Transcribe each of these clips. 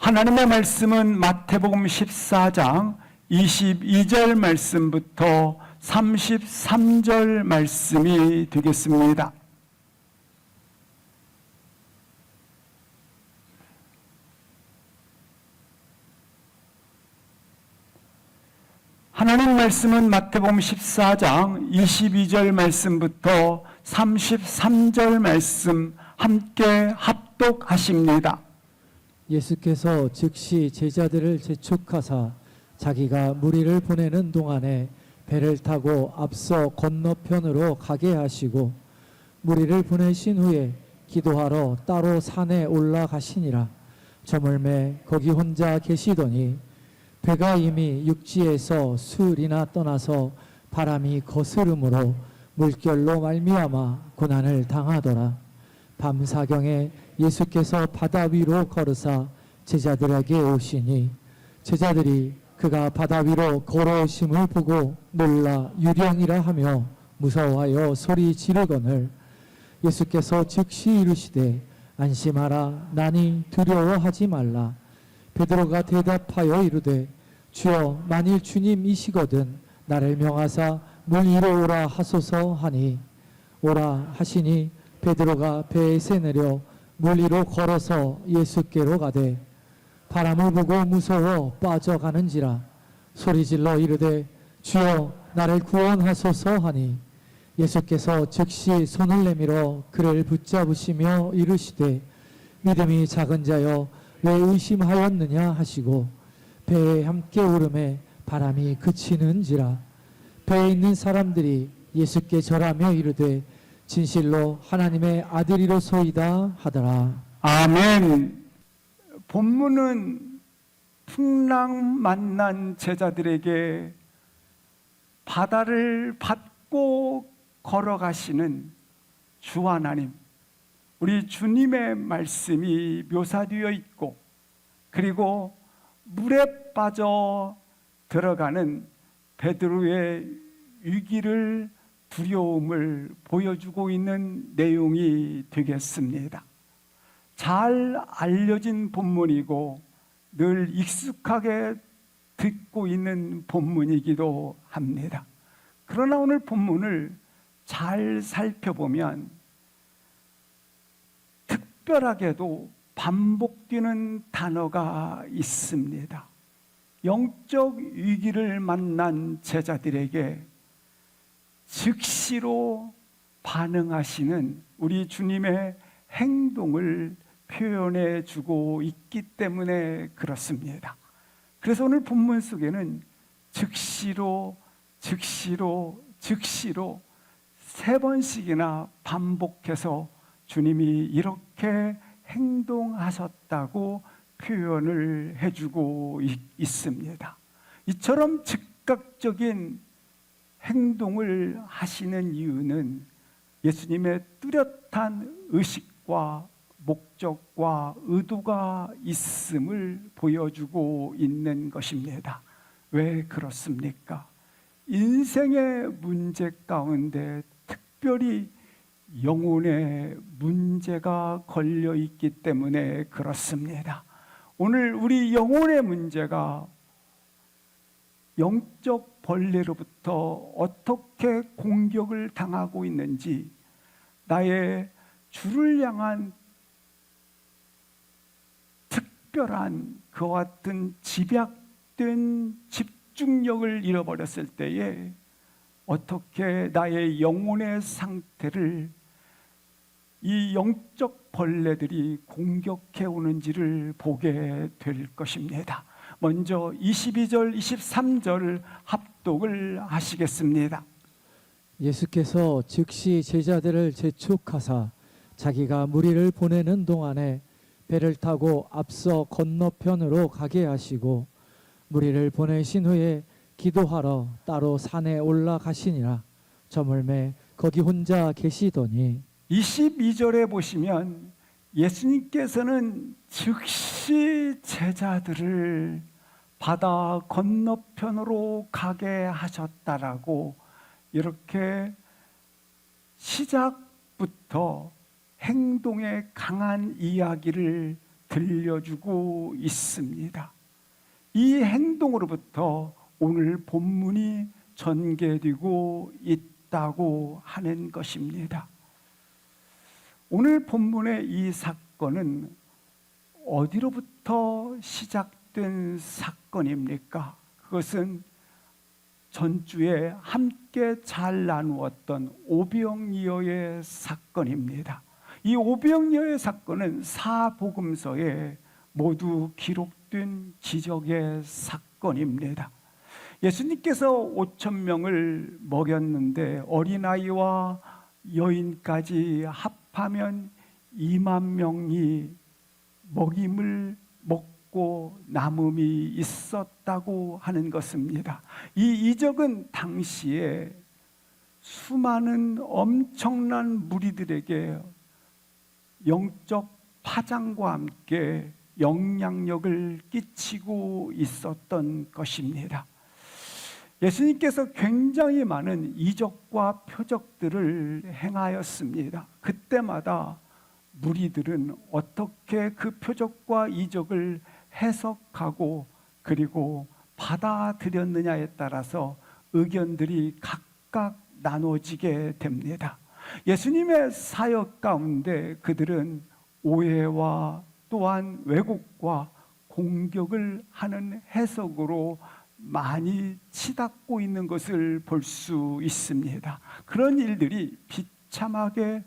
하나님의 말씀은 마태복음 14장 22절 말씀부터 33절 말씀이 되겠습니다. 하나님 말씀은 마태복음 14장 22절 말씀부터 33절 말씀 함께 합독하십니다. 예수께서 즉시 제자들을 재촉하사 자기가 무리를 보내는 동안에 배를 타고 앞서 건너편으로 가게 하시고 무리를 보내신 후에 기도하러 따로 산에 올라가시니라. 저물매 거기 혼자 계시더니 배가 이미 육지에서 수리나 떠나서 바람이 거스름으로 물결로 말미암아 고난을 당하더라. 밤사경에 예수께서 바다 위로 걸으사 제자들에게 오시니 제자들이 그가 바다 위로 걸어오심을 보고 놀라 유령이라 하며 무서워하여 소리 지르거늘 예수께서 즉시 이르시되 안심하라 나니 두려워하지 말라. 베드로가 대답하여 이르되 주여 만일 주님이시거든 나를 명하사 물 위로 오라 하소서 하니 오라 하시니 베드로가 배에서 내려 물 위로 걸어서 예수께로 가되 바람을 보고 무서워 빠져가는지라 소리질러 이르되 주여 나를 구원하소서 하니 예수께서 즉시 손을 내밀어 그를 붙잡으시며 이르시되 믿음이 작은 자여 왜 의심하였느냐 하시고 배에 함께 오르매 바람이 그치는지라. 배에 있는 사람들이 예수께 절하며 이르되 진실로 하나님의 아들이로소이다 하더라. 아멘. 본문은 풍랑 만난 제자들에게 바다를 받고 걸어가시는 주 하나님, 우리 주님의 말씀이 묘사되어 있고, 그리고 물에 빠져 들어가는 베드로의 위기를, 두려움을 보여주고 있는 내용이 되겠습니다. 잘 알려진 본문이고 늘 익숙하게 듣고 있는 본문이기도 합니다. 그러나 오늘 본문을 잘 살펴보면 특별하게도 반복되는 단어가 있습니다. 영적 위기를 만난 제자들에게 즉시로 반응하시는 우리 주님의 행동을 표현해 주고 있기 때문에 그렇습니다. 그래서 오늘 본문 속에는 즉시로 세 번씩이나 반복해서 주님이 이렇게 행동하셨다고 표현을 해주고 있습니다. 이처럼 즉각적인 행동을 하시는 이유는 예수님의 뚜렷한 의식과 목적과 의도가 있음을 보여주고 있는 것입니다. 왜 그렇습니까? 인생의 문제 가운데 특별히 영혼의 문제가 걸려 있기 때문에 그렇습니다. 오늘 우리 영혼의 문제가 영적 벌레로부터 어떻게 공격을 당하고 있는지, 나의 주를 향한 특별한 그와 같은 집약된 집중력을 잃어버렸을 때에 어떻게 나의 영혼의 상태를 이 영적 벌레들이 공격해 오는지를 보게 될 것입니다. 먼저 22절, 23절 합독을 하시겠습니다. 예수께서 즉시 제자들을 재촉하사 자기가 무리를 보내는 동안에 배를 타고 앞서 건너편으로 가게 하시고 무리를 보내신 후에 기도하러 따로 산에 올라가시니라. 저물매 거기 혼자 계시더니 22절에 보시면 예수님께서는 즉시 제자들을 바다 건너편으로 가게 하셨다라고 이렇게 시작부터 행동의 강한 이야기를 들려주고 있습니다. 이 행동으로부터 오늘 본문이 전개되고 있다고 하는 것입니다. 오늘 본문의 이 사건은 어디로부터 시작된 사건입니까? 그것은 전주에 함께 잘 나누었던 오병이어의 사건입니다. 이 오병이어의 사건은 사복음서에 모두 기록된 기적의 사건입니다. 예수님께서 5,000명을 먹였는데 어린아이와 여인까지 합하면 2만 명이 먹임을 먹고 남음이 있었다고 하는 것입니다. 이 이적은 당시에 수많은 엄청난 무리들에게 영적 파장과 함께 영향력을 끼치고 있었던 것입니다. 예수님께서 굉장히 많은 이적과 표적들을 행하였습니다. 그때마다 무리들은 어떻게 그 표적과 이적을 해석하고 그리고 받아들였느냐에 따라서 의견들이 각각 나눠지게 됩니다. 예수님의 사역 가운데 그들은 오해와 또한 왜곡과 공격을 하는 해석으로 많이 치닫고 있는 것을 볼 수 있습니다. 그런 일들이 비참하게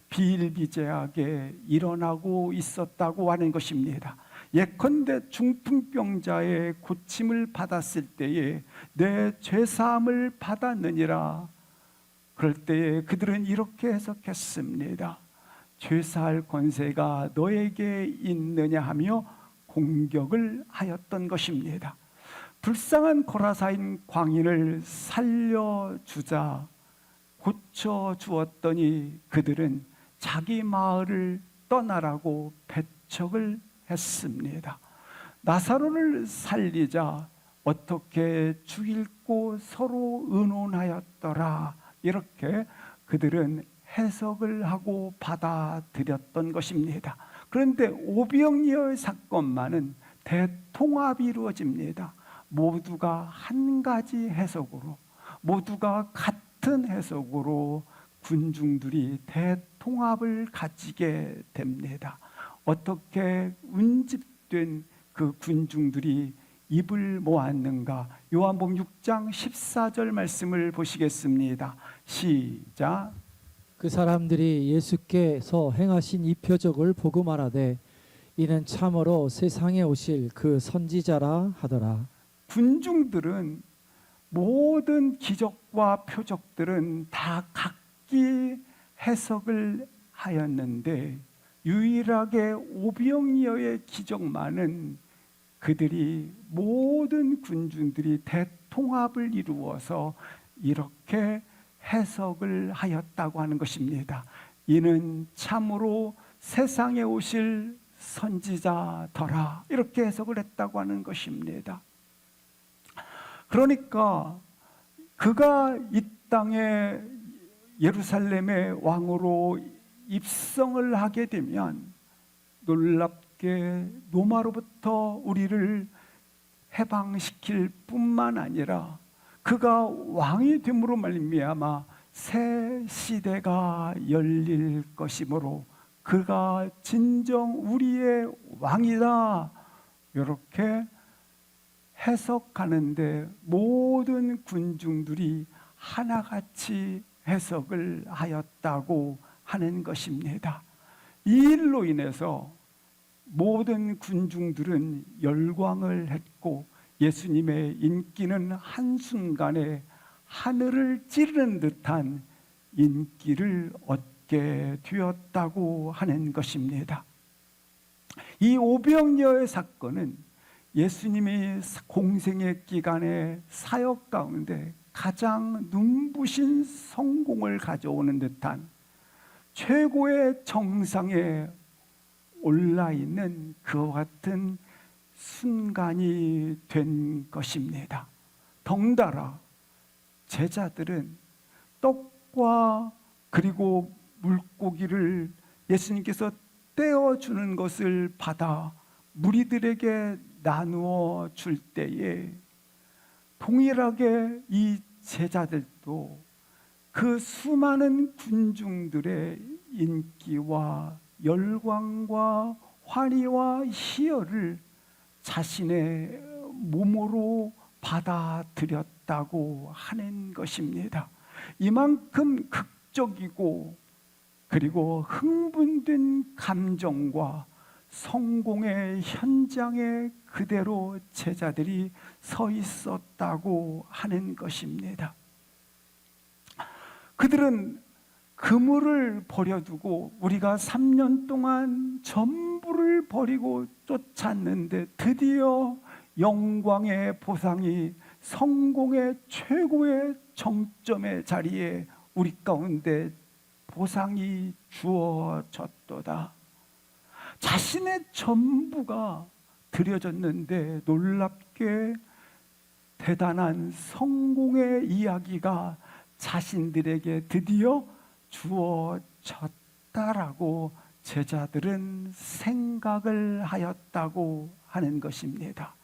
비일비재하게 일어나고 있었다고 하는 것입니다. 예컨대 중풍병자의 고침을 받았을 때에 내 죄사함을 받았느니라. 그럴 때에 그들은 이렇게 해석했습니다. 죄사할 권세가 너에게 있느냐 하며 공격을 하였던 것입니다. 불쌍한 거라사인 광인을 살려주자 고쳐주었더니 그들은 자기 마을을 떠나라고 배척을 했습니다. 나사로를 살리자 어떻게 죽일고 서로 의논하였더라. 이렇게 그들은 해석을 하고 받아들였던 것입니다. 그런데 오병이어의 사건만은 대통합이 이루어집니다. 모두가 한 가지 해석으로, 모두가 같은 해석으로 군중들이 대통합을 가지게 됩니다. 어떻게 운집된 그 군중들이 입을 모았는가? 요한복음 6장 14절 말씀을 보시겠습니다. 시작. 그 사람들이 예수께서 행하신 이 표적을 보고 말하되 이는 참으로 세상에 오실 그 선지자라 하더라. 군중들은 모든 기적과 표적들은 다 각기 해석을 하였는데 유일하게 오병이어의 기적만은 그들이 모든 군중들이 대통합을 이루어서 이렇게 해석을 하였다고 하는 것입니다. 이는 참으로 세상에 오실 선지자더라. 이렇게 해석을 했다고 하는 것입니다. 그러니까 그가 이 땅에 예루살렘의 왕으로 입성을 하게 되면 놀랍게 로마로부터 우리를 해방시킬 뿐만 아니라 그가 왕이 됨으로 말미암아 새 시대가 열릴 것이므로 그가 진정 우리의 왕이다. 이렇게 해석하는데 모든 군중들이 하나같이 해석을 하였다고 하는 것입니다. 이 일로 인해서 모든 군중들은 열광을 했고 예수님의 인기는 한순간에 하늘을 찌르는 듯한 인기를 얻게 되었다고 하는 것입니다. 이 오병이어의 사건은 예수님이 공생의 기간에 사역 가운데 가장 눈부신 성공을 가져오는 듯한 최고의 정상에 올라있는 그와 같은 순간이 된 것입니다. 덩달아 제자들은 떡과 그리고 물고기를 예수님께서 떼어주는 것을 받아 무리들에게 나누어 줄 때에 동일하게 이 제자들도 그 수많은 군중들의 인기와 열광과 환희와 희열을 자신의 몸으로 받아들였다고 하는 것입니다. 이만큼 극적이고 그리고 흥분된 감정과 성공의 현장에 그대로 제자들이 서 있었다고 하는 것입니다. 그들은 그물을 버려두고 우리가 3년 동안 전부를 버리고 쫓았는데 드디어 영광의 보상이 성공의 최고의 정점의 자리에 우리 가운데 보상이 주어졌도다. 자신의 전부가 드려졌는데 놀랍게 대단한 성공의 이야기가 자신들에게 드디어 주어졌다라고 제자들은 생각을 하였다고 하는 것입니다.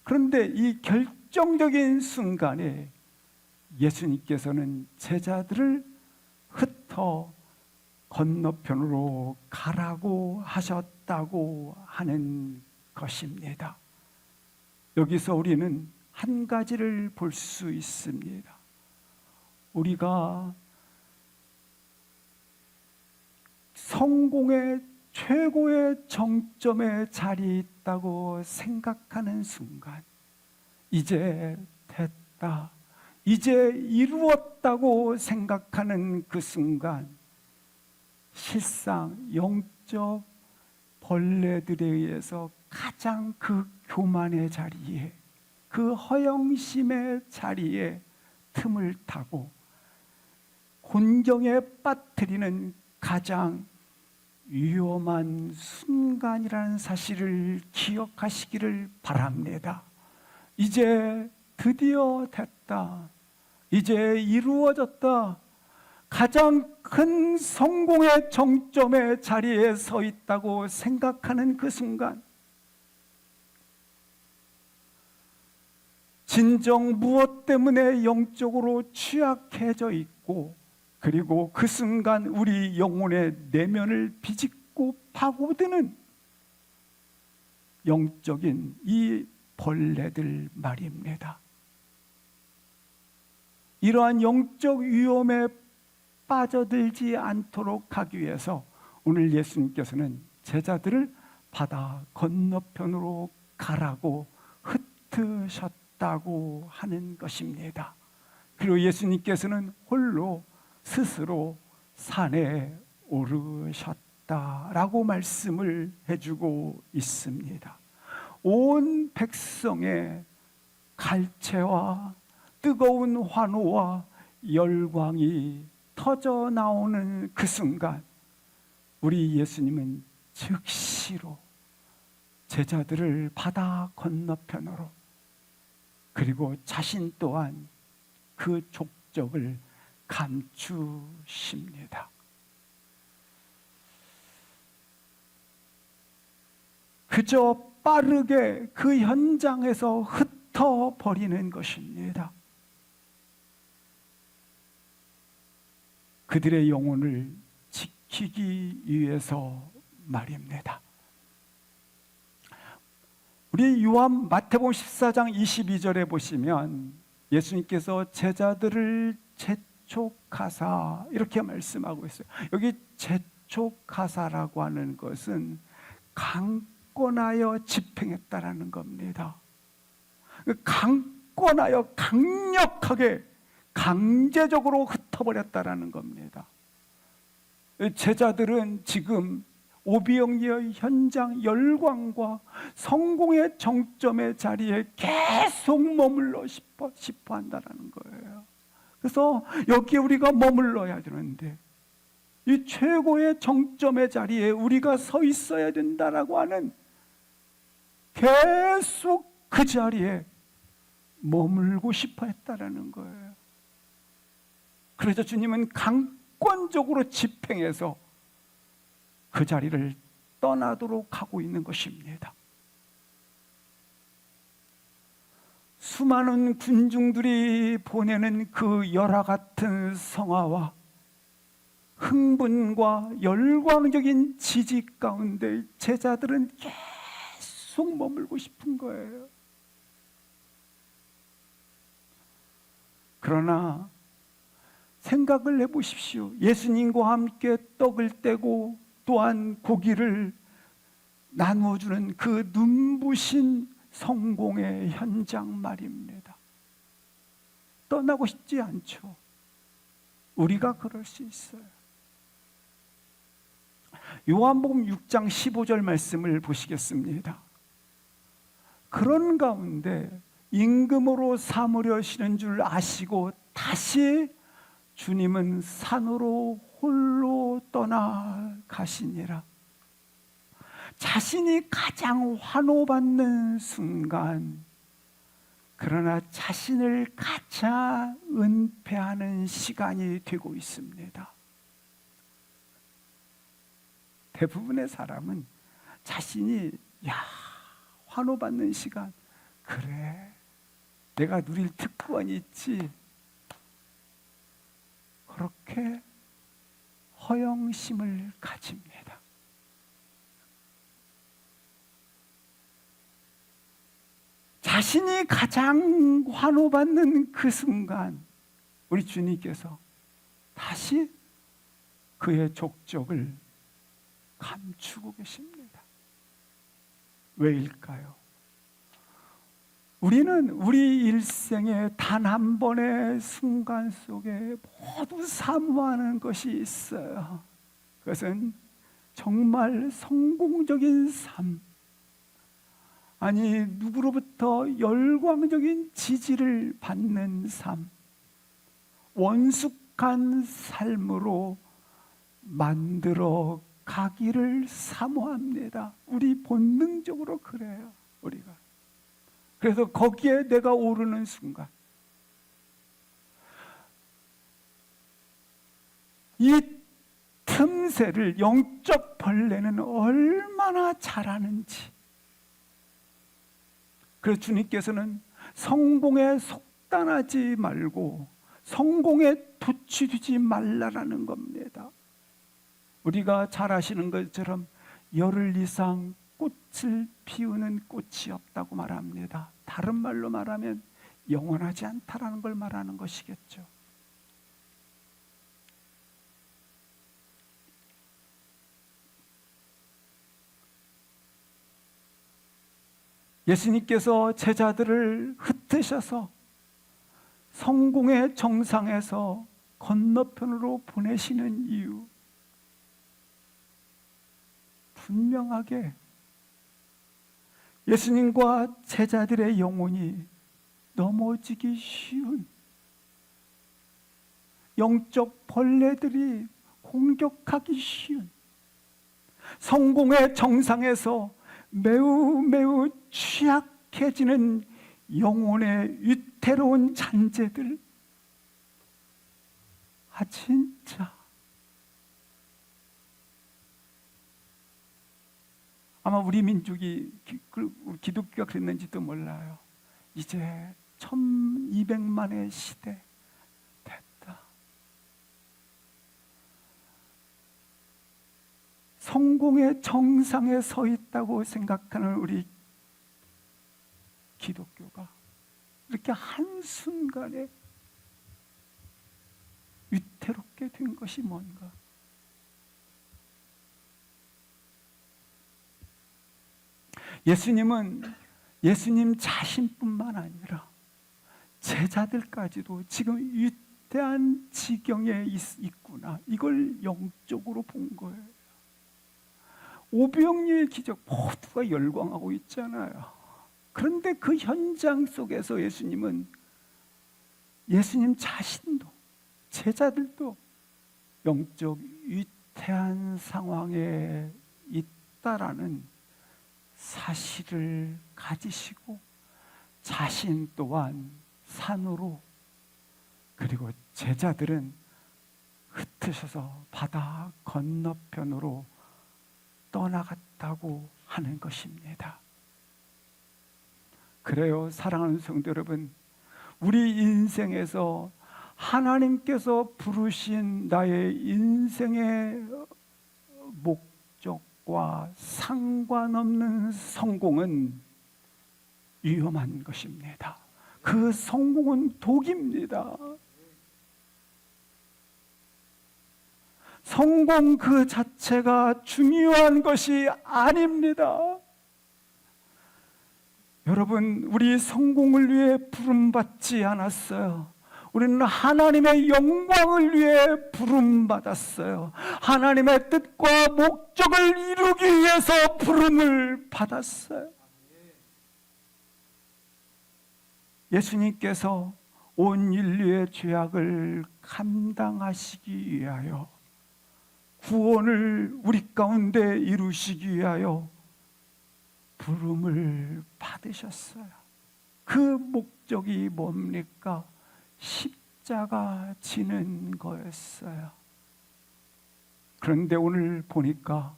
그런데 이 결정적인 순간에 예수님께서는 제자들을 흩어 건너편으로 가라고 하셨다고 하는 것입니다. 여기서 우리는 한 가지를 볼 수 있습니다. 우리가 성공의 최고의 정점에 자리에 있다고 생각하는 순간, 이제 됐다, 이제 이루었다고 생각하는 그 순간, 실상 영적 벌레들에 의해서 가장 그 교만의 자리에, 그 허영심의 자리에 틈을 타고 곤경에 빠뜨리는 가장 위험한 순간이라는 사실을 기억하시기를 바랍니다. 이제 드디어 됐다, 이제 이루어졌다, 가장 큰 성공의 정점의 자리에 서 있다고 생각하는 그 순간, 진정 무엇 때문에 영적으로 취약해져 있고, 그리고 그 순간 우리 영혼의 내면을 비집고 파고드는 영적인 이 벌레들 말입니다. 이러한 영적 위험에 빠져들지 않도록 하기 위해서 오늘 예수님께서는 제자들을 바다 건너편으로 가라고 흩으셨다고 하는 것입니다. 그리고 예수님께서는 홀로 스스로 산에 오르셨다라고 말씀을 해주고 있습니다. 온 백성의 갈채와 뜨거운 환호와 열광이 터져 나오는 그 순간, 우리 예수님은 즉시로 제자들을 바다 건너편으로, 그리고 자신 또한 그 족적을 감추십니다. 그저 빠르게 그 현장에서 흩어버리는 것입니다. 그들의 영혼을 지키기 위해서 말입니다. 우리 요한 마태복음 14장 22절에 보시면 예수님께서 제자들을 재촉하사 이렇게 말씀하고 있어요. 여기 재촉하사라고 하는 것은 강권하여 집행했다라는 겁니다. 강권하여 강력하게 강제적으로 흩어버렸다라는 겁니다. 제자들은 지금 오비영리의 현장 열광과 성공의 정점의 자리에 계속 머물러 싶어 한다는 거예요. 그래서 여기에 우리가 머물러야 되는데, 이 최고의 정점의 자리에 우리가 서 있어야 된다라고 하는, 계속 그 자리에 머물고 싶어 했다라는 거예요. 그래서 주님은 강권적으로 집행해서 그 자리를 떠나도록 하고 있는 것입니다. 수많은 군중들이 보내는 그 열화 같은 성화와 흥분과 열광적인 지지 가운데 제자들은 계속 머물고 싶은 거예요. 그러나 생각을 해보십시오. 예수님과 함께 떡을 떼고 또한 고기를 나누어주는 그 눈부신 성공의 현장 말입니다. 떠나고 싶지 않죠. 우리가 그럴 수 있어요. 요한복음 6장 15절 말씀을 보시겠습니다. 그런 가운데 임금으로 삼으려시는 줄 아시고 다시 주님은 산으로 홀로 떠나가시니라. 자신이 가장 환호받는 순간, 그러나 자신을 가장 은폐하는 시간이 되고 있습니다. 대부분의 사람은 자신이 환호받는 시간, 그래 내가 누릴 특권이 있지, 그렇게 허영심을 가집니다. 자신이 가장 환호받는 그 순간 우리 주님께서 다시 그의 족적을 감추고 계십니다. 왜일까요? 우리는 우리 일생의 단 한 번의 순간 속에 모두 사모하는 것이 있어요. 그것은 정말 성공적인 삶, 아니 누구로부터 열광적인 지지를 받는 삶, 원숙한 삶으로 만들어 가기를 사모합니다. 우리 본능적으로 그래요. 우리가. 그래서 거기에 내가 오르는 순간, 이 틈새를 영적 벌레는 얼마나 잘하는지. 그래서 주님께서는 성공에 속단하지 말고 성공에 도취되지 말라라는 겁니다. 우리가 잘 아시는 것처럼 열흘 이상 꽃을 피우는 꽃이 없다고 말합니다. 다른 말로 말하면 영원하지 않다라는 걸 말하는 것이겠죠. 예수님께서 제자들을 흩으셔서 성공의 정상에서 건너편으로 보내시는 이유, 분명하게 예수님과 제자들의 영혼이 넘어지기 쉬운 영적 벌레들이 공격하기 쉬운 성공의 정상에서 매우 취약해지는 영혼의 위태로운 잔재들, 진짜 아마 우리 민족이 기독교가 그랬는지도 몰라요. 이제 1200만의 시대 됐다. 성공의 정상에 서 있다고 생각하는 우리 기독교가 이렇게 한순간에 위태롭게 된 것이 뭔가. 예수님은 예수님 자신뿐만 아니라 제자들까지도 지금 위대한 지경에 있구나, 이걸 영적으로 본 거예요. 오병이의 기적 모두가 열광하고 있잖아요. 그런데 그 현장 속에서 예수님 자신도 제자들도 영적 위태한 상황에 있다라는 사실을 가지시고 자신 또한 산으로, 그리고 제자들은 흩으셔서 바다 건너편으로 떠나갔다. 하셨다고 하는 것입니다. 그래요, 사랑하는 성도 여러분, 우리 인생에서 하나님께서 부르신 나의 인생의 목적과 상관없는 성공은 위험한 것입니다. 그 성공은 독입니다. 성공 그 자체가 중요한 것이 아닙니다. 여러분, 우리 성공을 위해 부름받지 않았어요. 우리는 하나님의 영광을 위해 부름받았어요. 하나님의 뜻과 목적을 이루기 위해서 부름을 받았어요. 예수님께서 온 인류의 죄악을 감당하시기 위하여, 구원을 우리 가운데 이루시기 위하여 부름을 받으셨어요. 그 목적이 뭡니까? 십자가 지는 거였어요. 그런데 오늘 보니까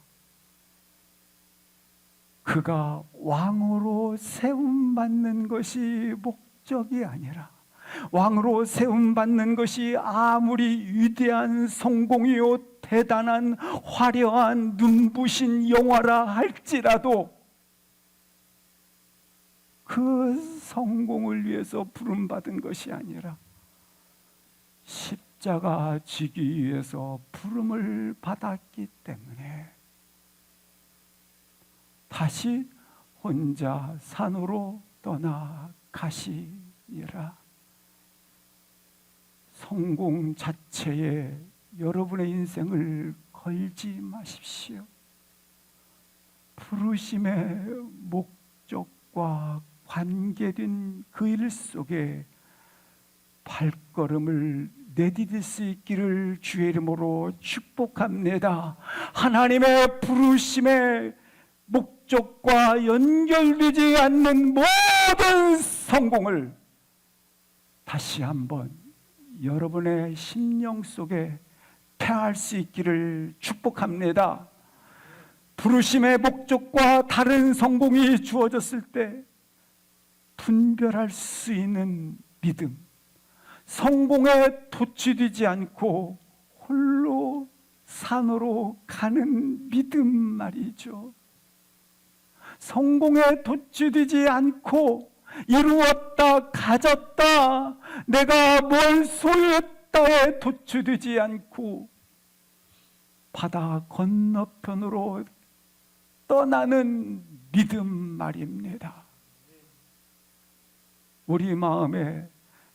그가 왕으로 세움받는 것이 목적이 아니라, 왕으로 세움받는 것이 아무리 위대한 성공이요 대단한 화려한 눈부신 영화라 할지라도 그 성공을 위해서 부름받은 것이 아니라 십자가 지기 위해서 부름을 받았기 때문에 다시 혼자 산으로 떠나가시니라. 성공 자체에 여러분의 인생을 걸지 마십시오. 부르심의 목적과 관계된 그 일 속에 발걸음을 내디딜 수 있기를 주의 이름으로 축복합니다. 하나님의 부르심의 목적과 연결되지 않는 모든 성공을 다시 한번 여러분의 심령 속에 폐할 수 있기를 축복합니다. 부르심의 목적과 다른 성공이 주어졌을 때 분별할 수 있는 믿음, 성공에 도취되지 않고 홀로 산으로 가는 믿음 말이죠. 성공에 도취되지 않고 이루었다, 가졌다, 내가 뭘 소유했다에 도취되지 않고 바다 건너편으로 떠나는 믿음 말입니다. 우리 마음에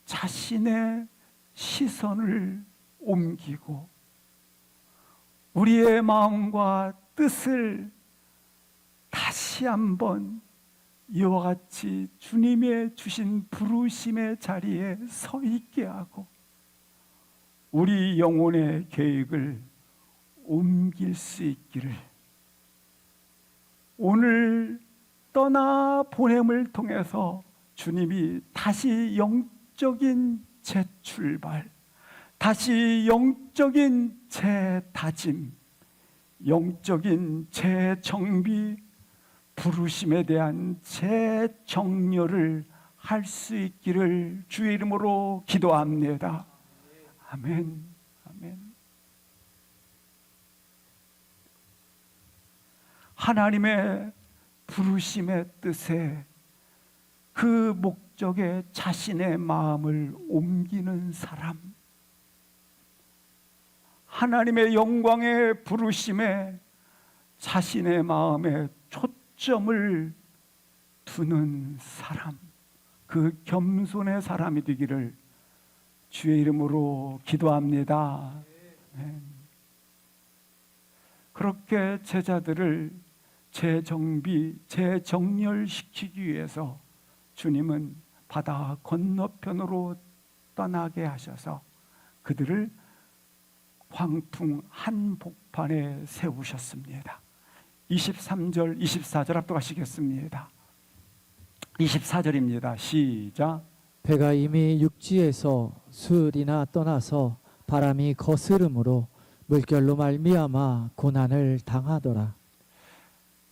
자신의 시선을 옮기고 우리의 마음과 뜻을 다시 한번 이와 같이 주님의 주신 부르심의 자리에 서 있게 하고 우리 영혼의 계획을 옮길 수 있기를, 오늘 떠나 보냄을 통해서 주님이 다시 영적인 재출발, 다시 영적인 재다짐, 영적인 재정비, 부르심에 대한 재정렬을 할 수 있기를 주의 이름으로 기도합니다. 아멘. 아멘. 하나님의 부르심의 뜻에, 그 목적에 자신의 마음을 옮기는 사람, 하나님의 영광의 부르심에 자신의 마음에 초점을 두는 사람, 그 겸손의 사람이 되기를 주의 이름으로 기도합니다. 그렇게 제자들을 재정비, 재정렬시키기 위해서 주님은 바다 건너편으로 떠나게 하셔서 그들을 광풍 한복판에 세우셨습니다. 23절, 24절 합독하시겠습니다. 24절입니다. 시작. 배가 이미 육지에서 수을이나 떠나서 바람이 거스름으로 물결로 말미암아 고난을 당하더라.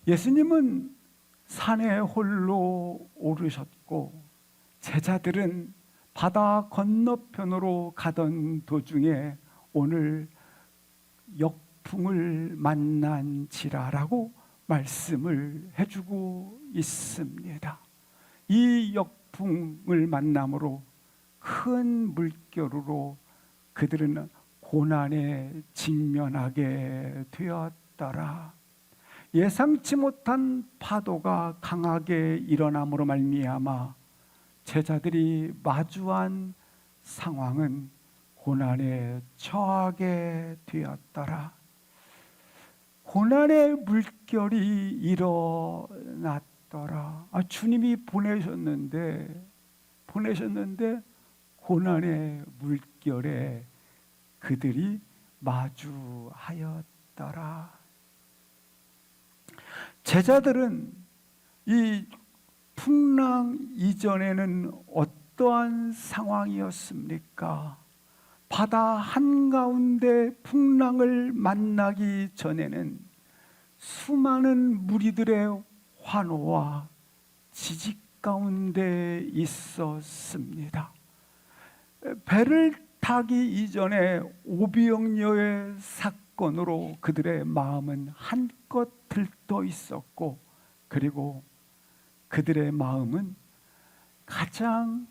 예수님은 산에 홀로 오르셨고 제자들은 바다 건너편으로 가던 도중에 오늘 역풍을 만난지라라고 말씀을 해주고 있습니다. 이 역풍을 만남으로 큰 물결으로 그들은 고난에 직면하게 되었더라. 예상치 못한 파도가 강하게 일어남으로 말미암아 제자들이 마주한 상황은 고난에 처하게 되었더라. 고난의 물결이 일어났더라. 주님이 보내셨는데 고난의 물결에 그들이 마주하였더라. 제자들은 이 풍랑 이전에는 어떠한 상황이었습니까? 바다 한가운데 풍랑을 만나기 전에는 수많은 무리들의 환호와 지직 가운데 있었습니다. 배를 타기 이전에 오병이어의 사건으로 그들의 마음은 한껏 들떠 있었고, 그리고 그들의 마음은 가장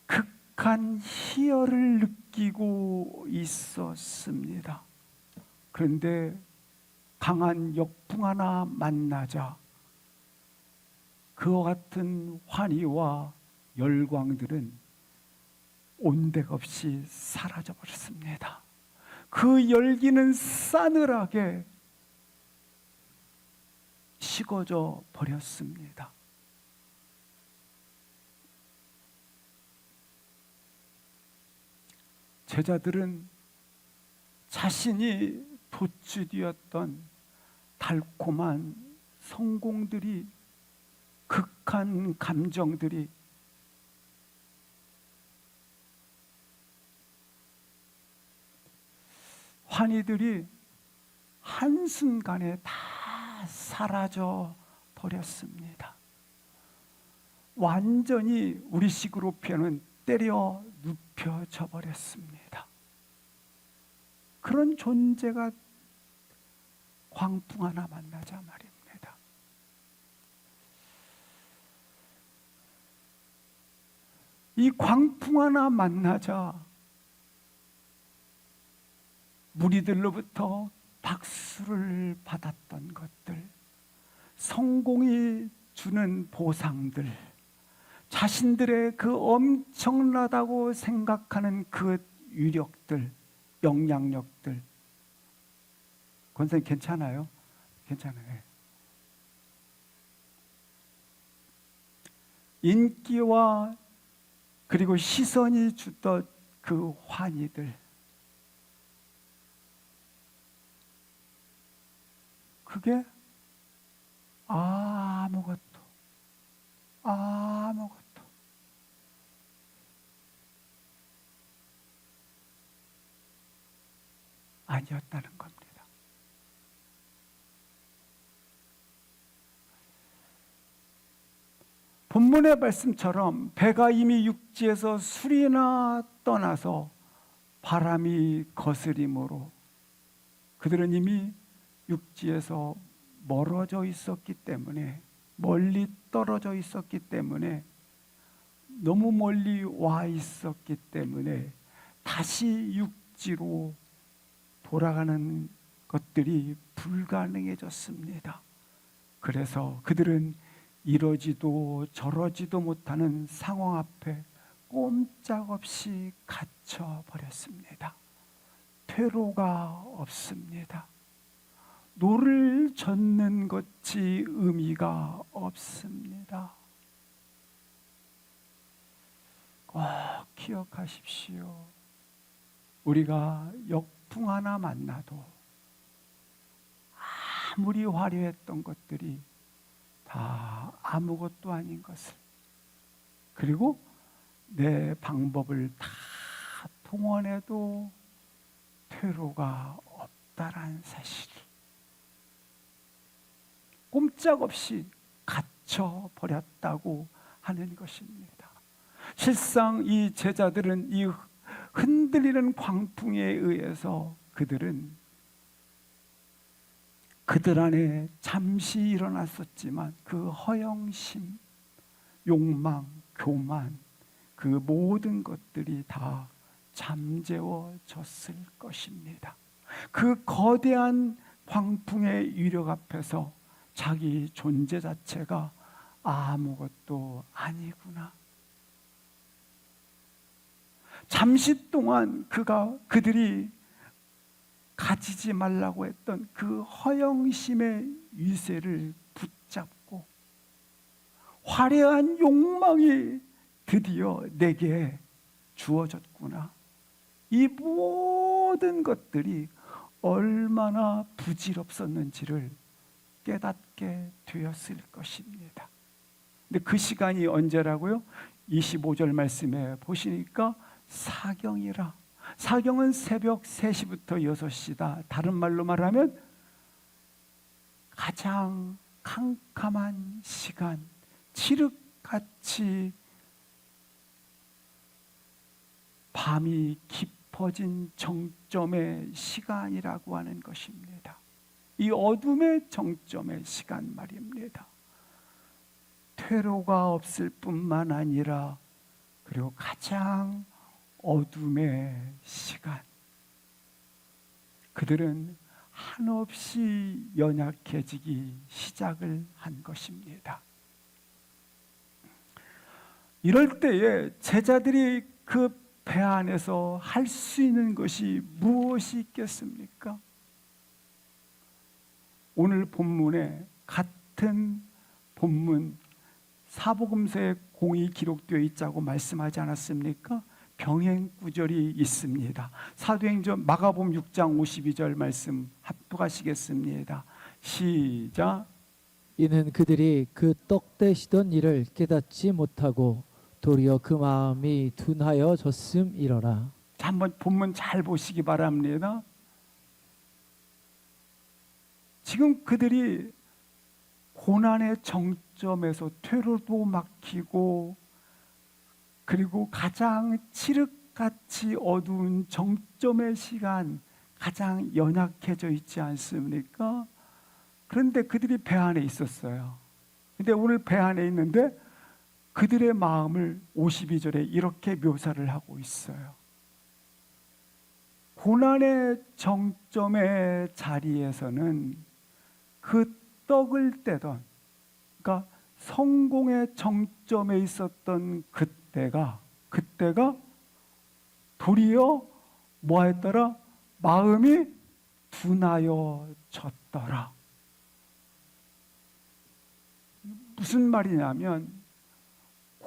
극한 희열을 느끼고 있었습니다. 그런데 강한 역풍 하나 만나자 그와 같은 환희와 열광들은 온데없이 사라져 버렸습니다. 그 열기는 싸늘하게 식어져 버렸습니다. 제자들은 자신이 도취되었던 달콤한 성공들이, 극한 감정들이 환희들이 한순간에 다 사라져 버렸습니다. 완전히 우리식으로 표현은 때려 눕혀져 버렸습니다. 그런 존재가 광풍 하나 만나자 말입니다. 이 광풍 하나 만나자 무리들로부터 박수를 받았던 것들, 성공이 주는 보상들, 자신들의 그 엄청나다고 생각하는 그 위력들, 영향력들, 권사님 괜찮아요? 괜찮아요. 인기와 그리고 시선이 주던 그 환희들, 그게 아무것도 아니었다는 겁니다. 본문의 말씀처럼 배가 이미 육지에서 술이나 떠나서 바람이 거스림으로 그들은 이미 육지에서 멀어져 있었기 때문에, 멀리 떨어져 있었기 때문에, 너무 멀리 와 있었기 때문에 다시 육지로 돌아가는 것들이 불가능해졌습니다. 그래서 그들은 이러지도 저러지도 못하는 상황 앞에 꼼짝없이 갇혀버렸습니다. 퇴로가 없습니다. 노를 젓는 것이 의미가 없습니다. 꼭 기억하십시오. 우리가 역풍 하나 만나도 아무리 화려했던 것들이 다 아무것도 아닌 것을, 그리고 내 방법을 다 동원해도 퇴로가 없다라는 사실을 꼼짝없이 갇혀 버렸다고 하는 것입니다. 실상 이 제자들은 이 흔들리는 광풍에 의해서 그들 안에 잠시 일어났었지만 그 허영심, 욕망, 교만, 그 모든 것들이 다 잠재워졌을 것입니다. 그 거대한 광풍의 위력 앞에서 자기 존재 자체가 아무것도 아니구나. 잠시 동안 그들이 가지지 말라고 했던 그 허영심의 위세를 붙잡고 화려한 욕망이 드디어 내게 주어졌구나. 이 모든 것들이 얼마나 부질없었는지를 깨닫게 되었을 것입니다. 근데 그 시간이 언제라고요? 25절 말씀에 보시니까 사경이라. 사경은 새벽 3시부터 6시다. 다른 말로 말하면 가장 캄캄한 시간, 칠흑같이 밤이 깊어진 정점의 시간이라고 하는 것입니다. 이 어둠의 정점의 시간 말입니다. 퇴로가 없을 뿐만 아니라 그리고 가장 어둠의 시간. 그들은 한없이 연약해지기 시작을 한 것입니다. 이럴 때에 제자들이 그 배 안에서 할 수 있는 것이 무엇이 있겠습니까? 오늘 본문에 같은 본문 사복음서에 공이 기록되어 있자고 말씀하지 않았습니까? 병행 구절이 있습니다. 사도행전 마가복음 6장 52절 말씀 합독하시겠습니다. 시작. 이는 그들이 그 떡 떼시던 일을 깨닫지 못하고 도리어 그 마음이 둔하여졌음이러라. 자, 한번 본문 잘 보시기 바랍니다. 지금 그들이 고난의 정점에서 퇴로도 막히고 그리고 가장 칠흑같이 어두운 정점의 시간, 가장 연약해져 있지 않습니까? 그런데 그들이 배 안에 있었어요. 근데 오늘 배 안에 있는데 그들의 마음을 52절에 이렇게 묘사를 하고 있어요. 고난의 정점의 자리에서는 그 떡을 떼던, 그러니까 성공의 정점에 있었던 그때가 도리어 뭐했더라? 마음이 둔하여졌더라. 무슨 말이냐면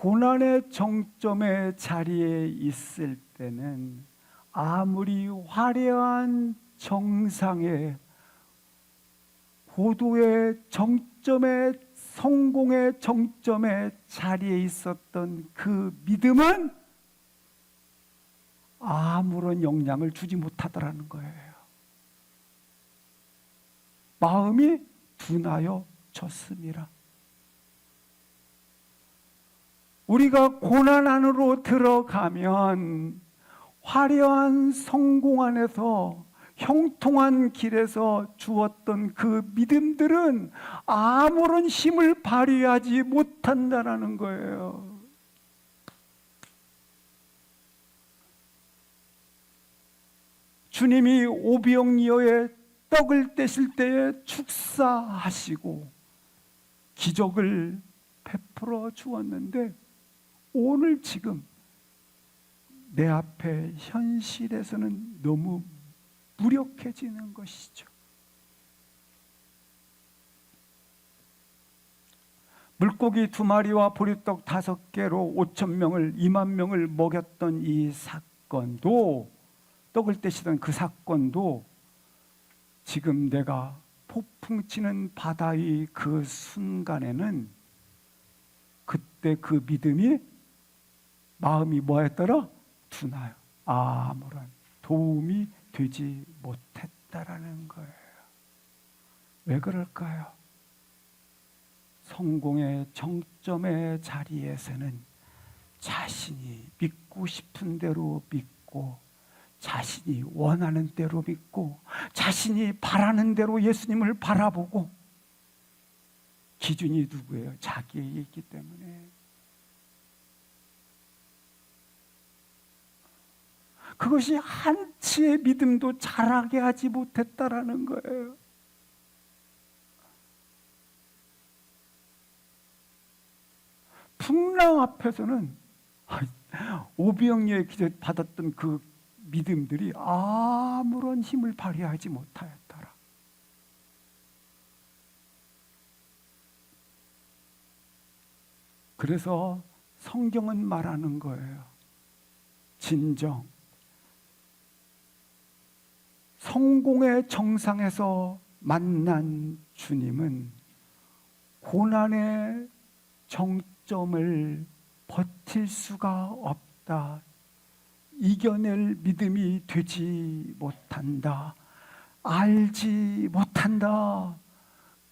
고난의 정점의 자리에 있을 때는 아무리 화려한 정상의 고도의 정점의 성공의 정점의 자리에 있었던 그 믿음은 아무런 영향을 주지 못하더라는 거예요. 마음이 둔하여졌습니다. 우리가 고난 안으로 들어가면 화려한 성공 안에서 형통한 길에서 주었던 그 믿음들은 아무런 힘을 발휘하지 못한다는 거예요. 주님이 오병이어의 떡을 떼실 때에 축사하시고 기적을 베풀어 주었는데 오늘 지금 내 앞에 현실에서는 너무 무력해지는 것이죠. 물고기 2마리와 보리떡 5개로 5,000명을 2만 명을 먹였던 이 사건도, 떡을 떼시던 그 사건도 지금 내가 폭풍 치는 바다의 그 순간에는 그때 그 믿음이 마음이 뭐였더라? 둔하여 아무런 도움이 되지 못했다라는 거예요. 왜 그럴까요? 성공의 정점의 자리에서는 자신이 믿고 싶은 대로 믿고, 자신이 원하는 대로 믿고, 자신이 바라는 대로 예수님을 바라보고, 기준이 누구예요? 자기에게 있기 때문에. 그것이 한치의 믿음도 자라게 하지 못했다라는 거예요. 풍랑 앞에서는 오병이어에 받았던 그 믿음들이 아무런 힘을 발휘하지 못하였더라. 그래서 성경은 말하는 거예요. 진정 성공의 정상에서 만난 주님은 고난의 정점을 버틸 수가 없다. 이겨낼 믿음이 되지 못한다. 알지 못한다.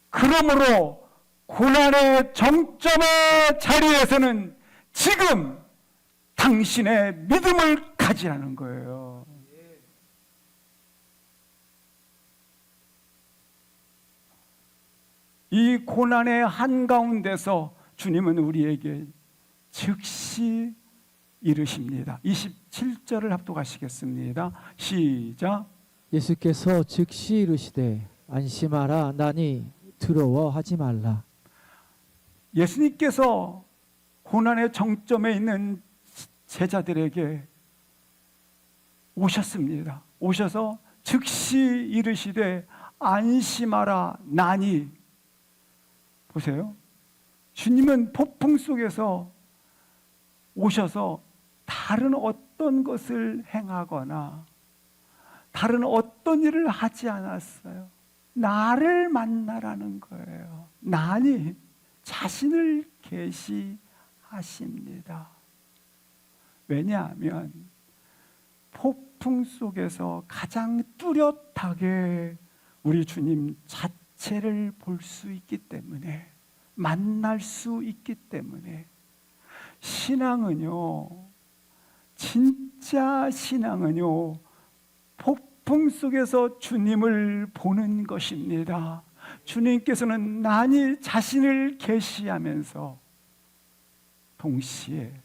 그러므로 고난의 정점의 자리에서는 지금 당신의 믿음을 가지라는 거예요. 이 고난의 한가운데서 주님은 우리에게 즉시 이르십니다. 27절을 합독하시겠습니다. 시작. 예수께서 즉시 이르시되 안심하라 나니 두려워하지 말라. 예수님께서 고난의 정점에 있는 제자들에게 오셨습니다. 오셔서 즉시 이르시되 안심하라 나니. 보세요. 주님은 폭풍 속에서 오셔서 다른 어떤 것을 행하거나 다른 어떤 일을 하지 않았어요. 나를 만나라는 거예요. 나니 자신을 계시하십니다. 왜냐하면 폭풍 속에서 가장 뚜렷하게 우리 주님 자체를 볼 수 있기 때문에, 만날 수 있기 때문에. 신앙은요, 진짜 신앙은요, 폭풍 속에서 주님을 보는 것입니다. 주님께서는 난이 자신을 계시하면서 동시에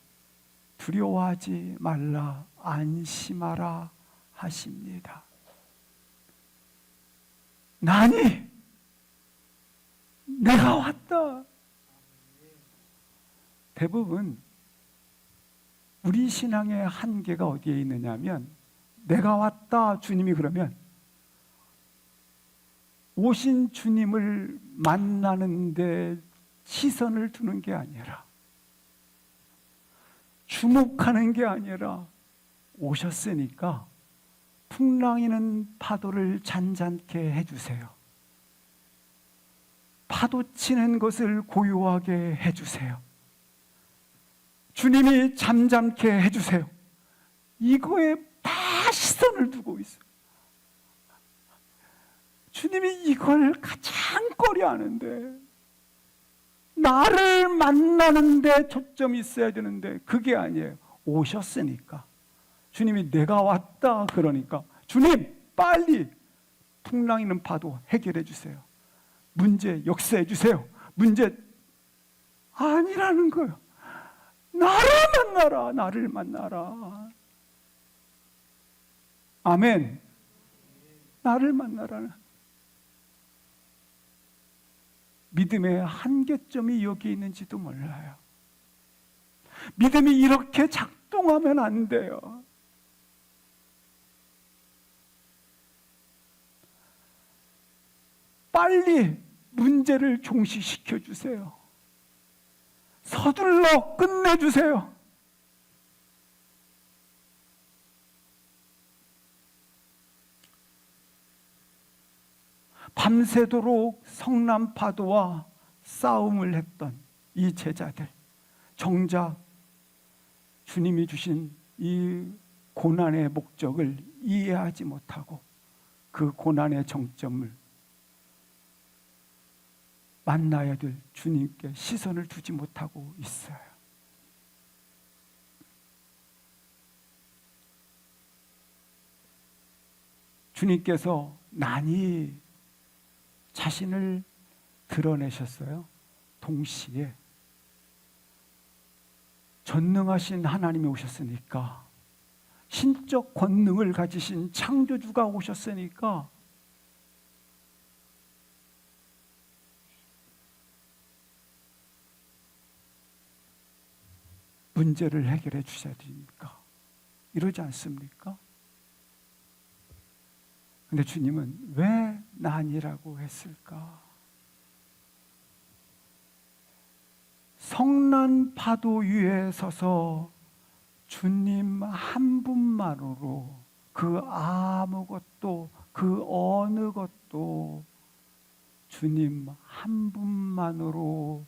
두려워하지 말라, 안심하라 하십니다. 나니 내가 왔다. 대부분 우리 신앙의 한계가 어디에 있느냐면, 내가 왔다 주님이 그러면 오신 주님을 만나는데 시선을 두는 게 아니라, 주목하는 게 아니라, 오셨으니까 풍랑이는 파도를 잔잔케 해주세요. 파도 치는 것을 고요하게 해주세요. 주님이 잠잠케 해주세요. 이거에 다 시선을 두고 있어요. 주님이 이걸 가장 꺼려하는데, 나를 만나는데 초점이 있어야 되는데 그게 아니에요. 오셨으니까. 주님이 내가 왔다 그러니까, 주님 빨리 풍랑 있는 파도 해결해 주세요. 문제 역사해 주세요. 문제 아니라는 거예요. 나를 만나라, 나를 만나라. 아멘. 나를 만나라. 믿음의 한계점이 여기 있는지도 몰라요. 믿음이 이렇게 작동하면 안 돼요. 빨리 문제를 종식시켜 주세요. 서둘러 끝내주세요. 밤새도록 성난파도와 싸움을 했던 이 제자들, 정작 주님이 주신 이 고난의 목적을 이해하지 못하고 그 고난의 정점을 만나야 될 주님께 시선을 두지 못하고 있어요. 주님께서 난이 자신을 드러내셨어요. 동시에 전능하신 하나님이 오셨으니까, 신적 권능을 가지신 창조주가 오셨으니까 문제를 해결해 주셔야 됩니까? 이러지 않습니까? 근데 주님은 왜 난이라고 했을까? 성난 파도 위에 서서 주님 한 분만으로 그 아무것도, 그 어느 것도 주님 한 분만으로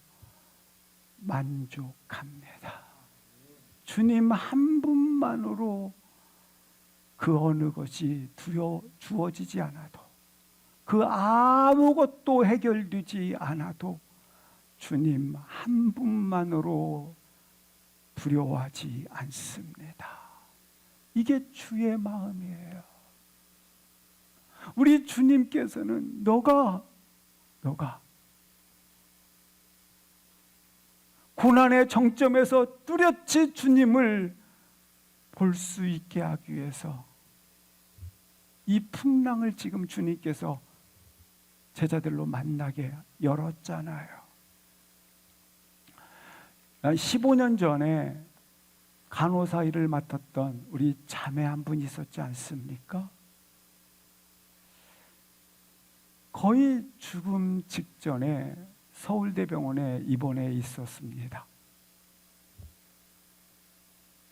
만족합니다. 주님 한 분만으로 그 어느 것이 주어지지 않아도, 그 아무것도 해결되지 않아도 주님 한 분만으로 두려워하지 않습니다. 이게 주의 마음이에요. 우리 주님께서는 너가 고난의 정점에서 뚜렷이 주님을 볼 수 있게 하기 위해서 이 풍랑을 지금 주님께서 제자들로 만나게 열었잖아요. 15년 전에 간호사 일을 맡았던 우리 자매 한 분 있었지 않습니까? 거의 죽음 직전에 서울대병원에 입원해 있었습니다.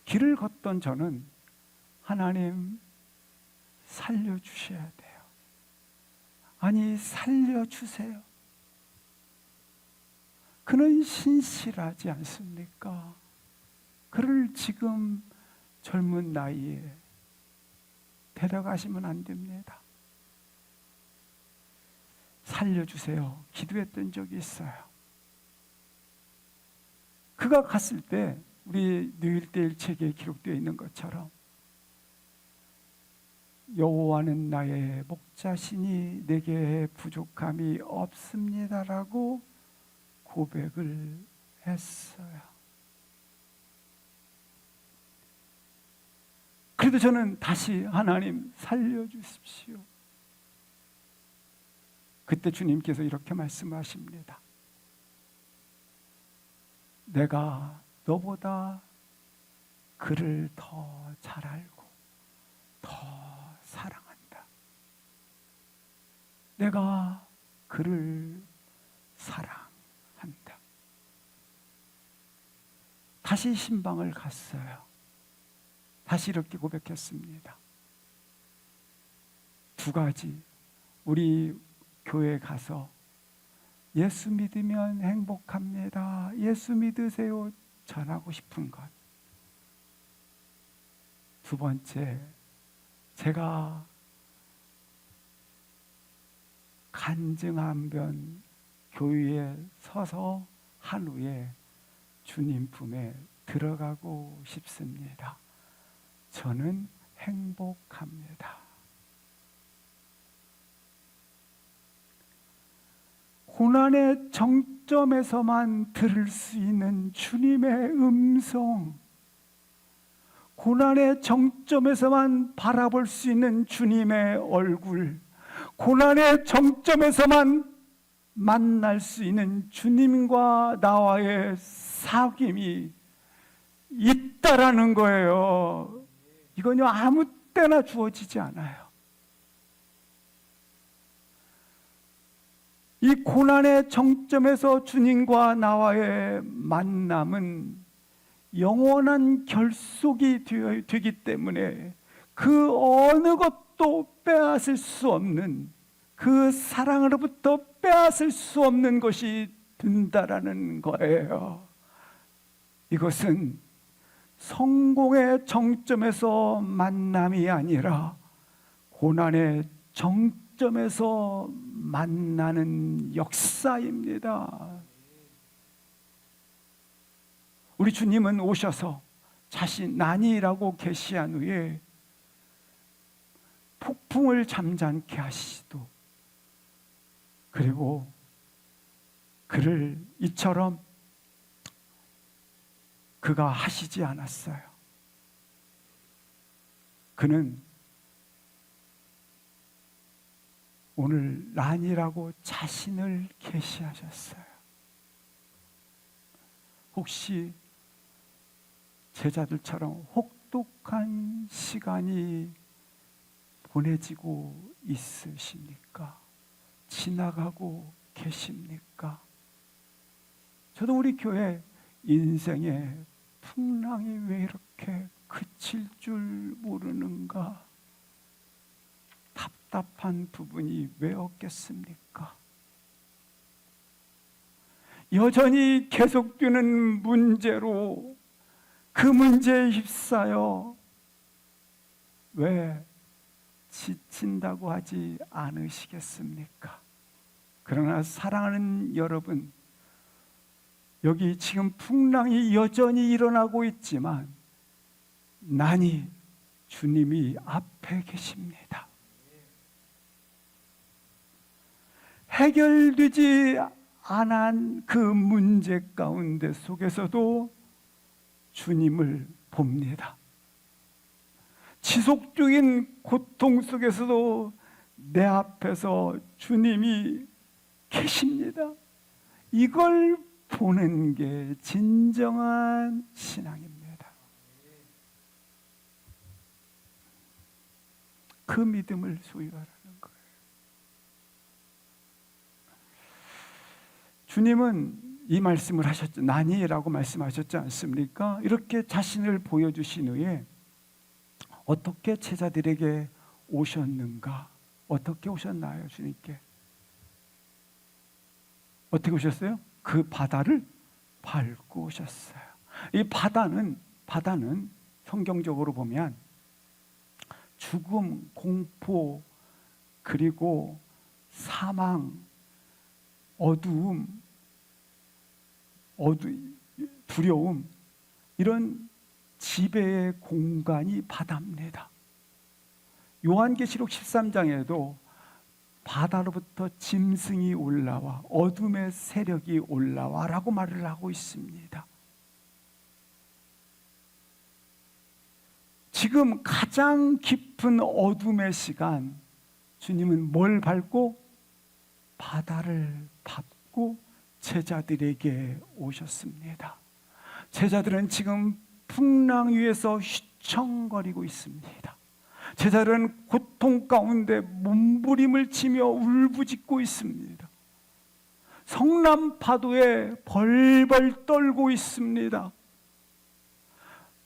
길을 걷던 저는 하나님 살려주셔야 돼요. 아니 살려주세요. 그는 신실하지 않습니까? 그를 지금 젊은 나이에 데려가시면 안 됩니다. 살려주세요. 기도했던 적이 있어요. 그가 갔을 때 우리 누일대일 책에 기록되어 있는 것처럼 여호와는 나의 목자시니 내게 부족함이 없습니다라고 고백을 했어요. 그래도 저는 다시 하나님 살려주십시오. 그때 주님께서 이렇게 말씀하십니다. 내가 너보다 그를 더 잘 알고 더 사랑한다. 내가 그를 사랑한다. 다시 신방을 갔어요. 다시 이렇게 고백했습니다. 두 가지. 우리 교회 가서 예수 믿으면 행복합니다. 예수 믿으세요. 전하고 싶은 것. 두 번째, 제가 간증한변 교회에 서서 한 후에 주님 품에 들어가고 싶습니다. 저는 행복합니다. 고난의 정점에서만 들을 수 있는 주님의 음성, 고난의 정점에서만 바라볼 수 있는 주님의 얼굴, 고난의 정점에서만 만날 수 있는 주님과 나와의 사귐이 있다라는 거예요. 이건요 아무 때나 주어지지 않아요. 이 고난의 정점에서 주님과 나와의 만남은 영원한 결속이 되기 때문에 그 어느 것도 빼앗을 수 없는, 그 사랑으로부터 빼앗을 수 없는 것이 된다라는 거예요. 이것은 성공의 정점에서 만남이 아니라 고난의 정점 관점에서 만나는 역사입니다. 우리 주님은 오셔서 자신 난이라고 계시한 후에 폭풍을 잠잠케 하시도, 그리고 그를 이처럼 그가 하시지 않았어요. 그는 오늘 난이라고 자신을 계시하셨어요. 혹시 제자들처럼 혹독한 시간이 보내지고 있으십니까? 지나가고 계십니까? 저도 우리 교회 인생의 풍랑이 왜 이렇게 그칠 줄 모르는가? 답답한 부분이 왜 없겠습니까? 여전히 계속되는 문제로 그 문제에 휩싸여 왜 지친다고 하지 않으시겠습니까? 그러나 사랑하는 여러분, 여기 지금 풍랑이 여전히 일어나고 있지만 난이 주님이 앞에 계십니다. 해결되지 않은 그 문제 가운데 속에서도 주님을 봅니다. 지속적인 고통 속에서도 내 앞에서 주님이 계십니다. 이걸 보는 게 진정한 신앙입니다. 그 믿음을 소유하라는 거예요. 주님은 이 말씀을 하셨죠. 난이라고 말씀하셨지 않습니까? 이렇게 자신을 보여주신 후에 어떻게 제자들에게 오셨는가? 어떻게 오셨나요, 주님께? 어떻게 오셨어요? 그 바다를 밟고 오셨어요. 이 바다는 성경적으로 보면 죽음, 공포, 그리고 사망, 어두움, 두려움, 이런 지배의 공간이 바다입니다. 요한계시록 13장에도 바다로부터 짐승이 올라와 어둠의 세력이 올라와 라고 말을 하고 있습니다. 지금 가장 깊은 어둠의 시간, 주님은 뭘 밟고? 바다를 밟고 제자들에게 오셨습니다. 제자들은 지금 풍랑 위에서 휘청거리고 있습니다. 제자들은 고통 가운데 몸부림을 치며 울부짖고 있습니다. 성남 파도에 벌벌 떨고 있습니다.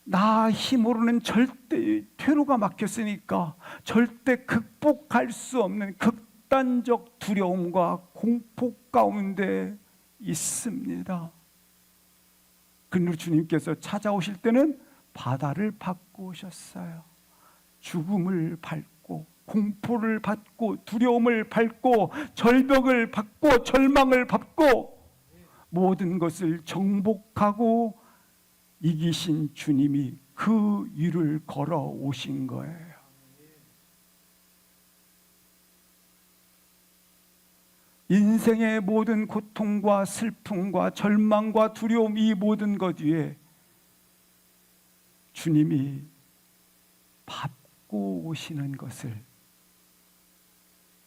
나 힘으로는 절대, 퇴로가 막혔으니까 절대 극복할 수 없는 극단적 두려움과 공포 가운데 있습니다. 그러나 주님께서 찾아오실 때는 바다를 밟고 오셨어요. 죽음을 밟고, 공포를 밟고, 두려움을 밟고, 절벽을 밟고, 절망을 밟고, 모든 것을 정복하고 이기신 주님이 그 위를 걸어 오신 거예요. 인생의 모든 고통과 슬픔과 절망과 두려움, 이 모든 것 위에 주님이 밟고 오시는 것을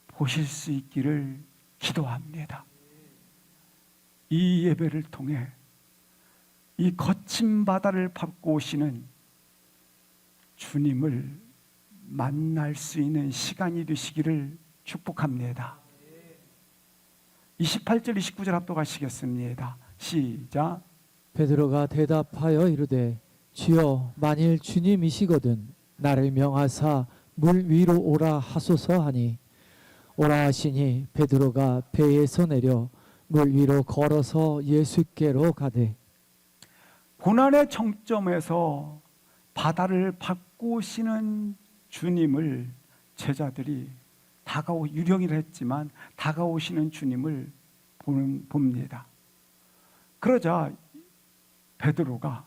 보실 수 있기를 기도합니다. 이 예배를 통해 이 거친 바다를 밟고 오시는 주님을 만날 수 있는 시간이 되시기를 축복합니다. 28절 29절 합독하시겠습니다. 시작. 베드로가 대답하여 이르되 주여 만일 주님이시거든 나를 명하사 물 위로 오라 하소서 하니 오라 하시니 베드로가 배에서 내려 물 위로 걸어서 예수께로 가되. 고난의 정점에서 바다를 밟고 오시는 주님을 제자들이 유령이라 했지만 다가오시는 주님을 봅니다. 그러자 베드로가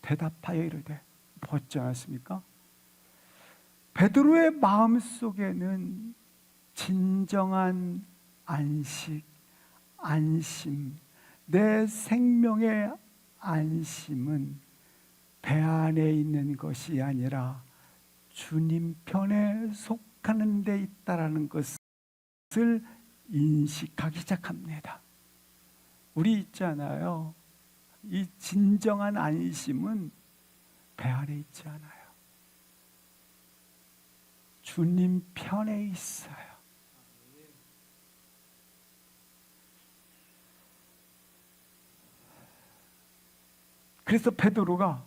대답하여 이르되, 보지 않았습니까? 베드로의 마음속에는 진정한 안식, 안심, 내 생명의 안심은 배 안에 있는 것이 아니라 주님 편에 속하는 데 있다라는 것을 인식하기 시작합니다. 우리 있잖아요. 이 진정한 안심은 배 안에 있지 않아요. 주님 편에 있어요. 그래서 베드로가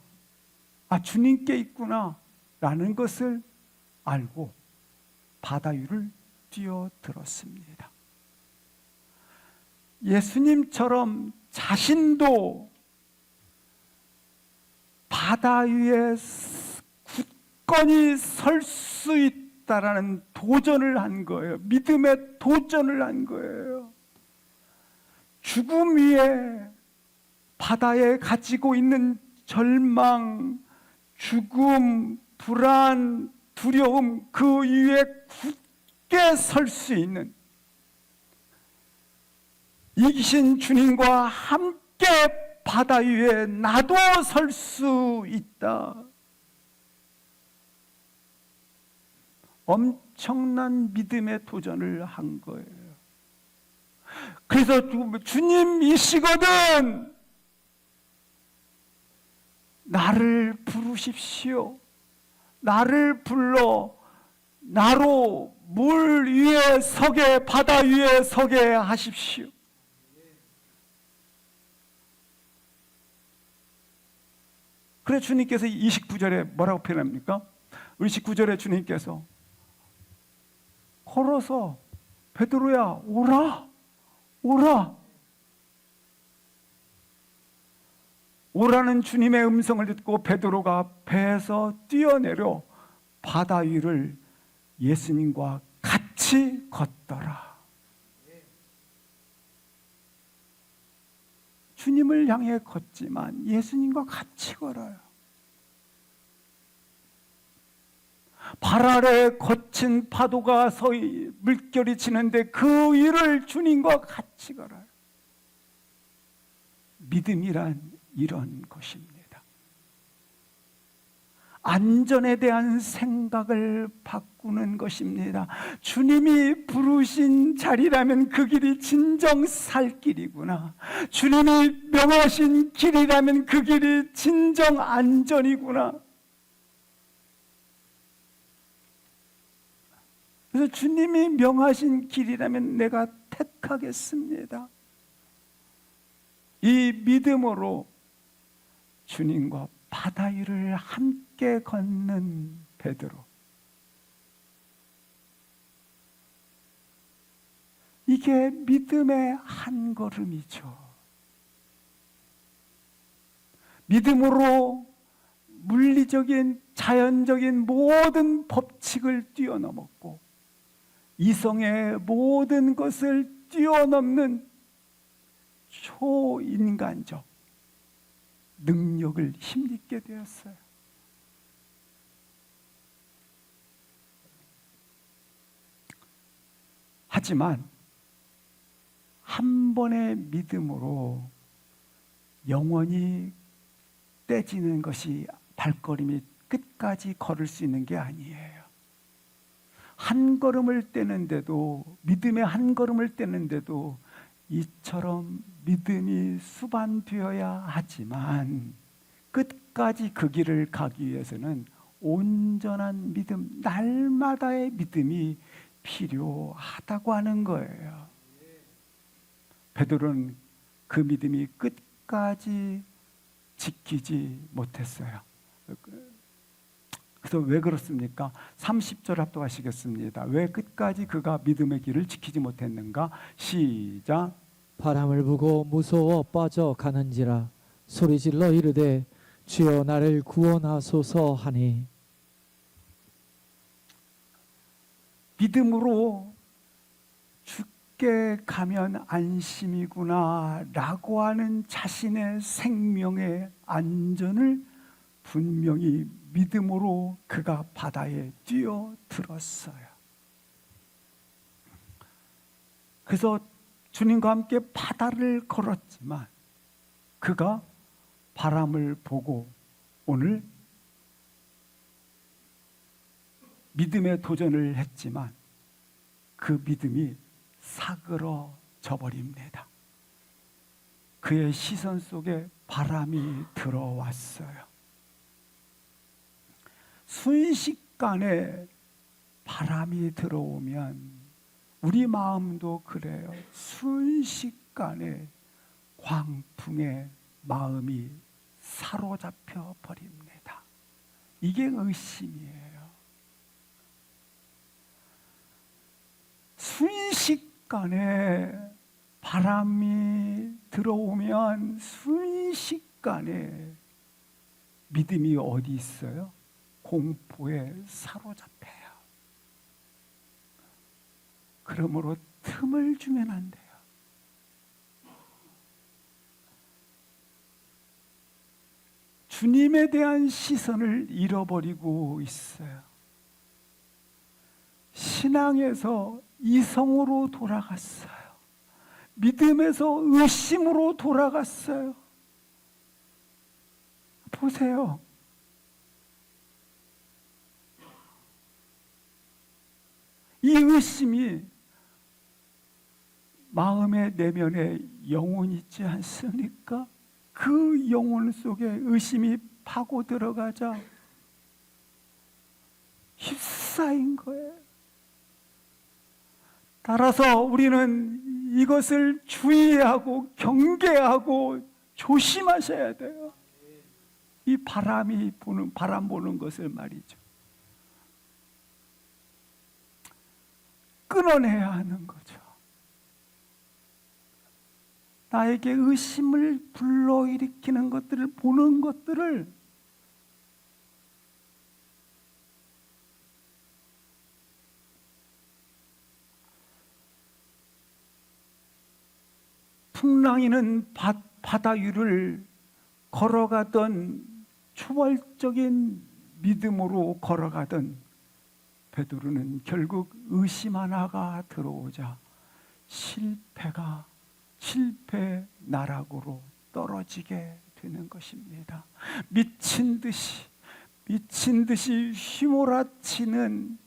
주님께 있구나 라는 것을 알고 바다 위를 뛰어들었습니다. 예수님처럼 자신도 바다 위에 굳건히 설 수 있다라는 도전을 한 거예요. 믿음의 도전을 한 거예요. 죽음 위에 바다에 가지고 있는 절망, 죽음, 불안, 두려움, 그 위에 굳게 설 수 있는 이기신 주님과 함께 바다 위에 나도 설 수 있다. 엄청난 믿음의 도전을 한 거예요. 그래서 주님이시거든 나를 부르십시오. 나를 불러 나로 물 위에 서게, 바다 위에 서게 하십시오. 그래 주님께서 29절에 뭐라고 표현합니까? 29절에 주님께서 걸어서 베드로야 오라, 오라. 오라는 주님의 음성을 듣고 베드로가 배에서 뛰어내려 바다 위를 예수님과 같이 걷더라. 주님을 향해 걷지만 예수님과 같이 걸어요. 발 아래 거친 파도가 서히 물결이 치는데 그 위를 주님과 같이 걸어요. 믿음이란 이런 것입니다. 안전에 대한 생각을 바꾸는 것입니다. 주님이 부르신 자리라면 그 길이 진정 살 길이구나. 주님이 명하신 길이라면 그 길이 진정 안전이구나. 그래서 주님이 명하신 길이라면 내가 택하겠습니다. 이 믿음으로 주님과 바다 위를 함께 걷는 베드로. 이게 믿음의 한 걸음이죠. 믿음으로 물리적인 자연적인 모든 법칙을 뛰어넘었고 이성의 모든 것을 뛰어넘는 초인간적 능력을 힘입게 되었어요. 하지만 한 번의 믿음으로 영원히 떼지는 것이 발걸음이 끝까지 걸을 수 있는 게 아니에요. 한 걸음을 떼는데도, 믿음의 한 걸음을 떼는데도 이처럼 믿음이 수반되어야 하지만 끝까지 그 길을 가기 위해서는 온전한 믿음, 날마다의 믿음이 필요하다고 하는 거예요. 베드로는 그 믿음이 끝까지 지키지 못했어요. 그래서 왜 그렇습니까? 30절 합독하시겠습니다. 왜 끝까지 그가 믿음의 길을 지키지 못했는가? 시작. 바람을 보고 무서워 빠져가는지라 소리질러 이르되 주여 나를 구원하소서 하니. 믿음으로 죽게 가면 안심이구나 라고 하는 자신의 생명의 안전을 분명히 믿음으로 그가 바다에 뛰어들었어요. 그래서 주님과 함께 바다를 걸었지만 그가 바람을 보고 오늘 믿음의 도전을 했지만 그 믿음이 사그러져 버립니다. 그의 시선 속에 바람이 들어왔어요. 순식간에 바람이 들어오면 우리 마음도 그래요. 순식간에 광풍에 마음이 사로잡혀 버립니다. 이게 의심이에요. 순식간에 바람이 들어오면 순식간에 믿음이 어디 있어요? 공포에 사로잡혀요. 그러므로 틈을 주면 안 돼요. 주님에 대한 시선을 잃어버리고 있어요. 신앙에서 이성으로 돌아갔어요. 믿음에서 의심으로 돌아갔어요. 보세요. 이 의심이 마음의 내면에 영혼 있지 않습니까? 그 영혼 속에 의심이 파고 들어가자 휩싸인 거예요. 따라서 우리는 이것을 주의하고 경계하고 조심하셔야 돼요. 이 바람 보는 것을 말이죠. 끊어내야 하는 거죠. 나에게 의심을 불러일으키는 것들을 보는 것들을 풍랑이는 바다 위를 걸어가던 초월적인 믿음으로 걸어가던 베드로는 결국 의심 하나가 들어오자 실패 나락으로 떨어지게 되는 것입니다. 미친 듯이 휘몰아치는